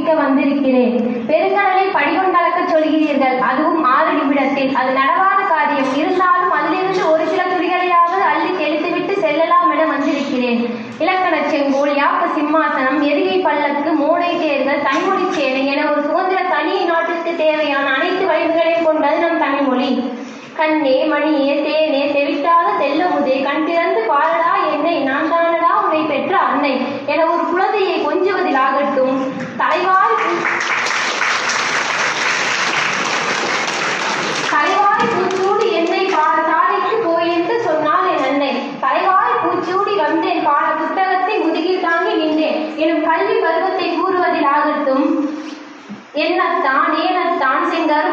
வாசிக்க வந்திருக்கிறேன். பெருங்கடலை படிகொண்டளக்க சொல்கிறீர்கள், அதுவும் 6 நிமிடத்தில். அது நடவாத காரியம். இருந்தாலும் அதிலிருந்து ஒரு சில துளிகளையாவது அள்ளி தெளித்துவிட்டு செல்லலாம் என வந்திருக்கிறேன். இலக்கண செங்கோல், யாப்ப சிம்மாசனம், எதுகை பல்லக்கு, மோடை தேர்கள், தனிமொழி சேனை என ஒரு சுதந்திர தனி நாட்டிற்கு தேவையான அனைத்து வடிவுகளையும் கொண்டது நம் தமிழ்மொழி. கண்ணே மணியே தேனே தெவிட்டாத தெல்லமுதே, கண் திறந்து பாரடா என்னை, நான் தானடா உன்னை பெற்ற அன்னை என ஒரு குழந்தையை கொஞ்சுவதில் ஆகட்டும், தலைவாய் பூச்சூடி என்னை பாட சாலைக்கு போய் என்று சொன்னால் என் அன்னை. தலைவாய் பூச்சூடி வந்தேன், பாட புத்தகத்தை முதுகில் தாங்கி நின்றேன் எனும் கல்வி பருவத்தை கூறுவதில் ஆகட்டும். என்னத்தான் ஏனத்தான் செங்கரு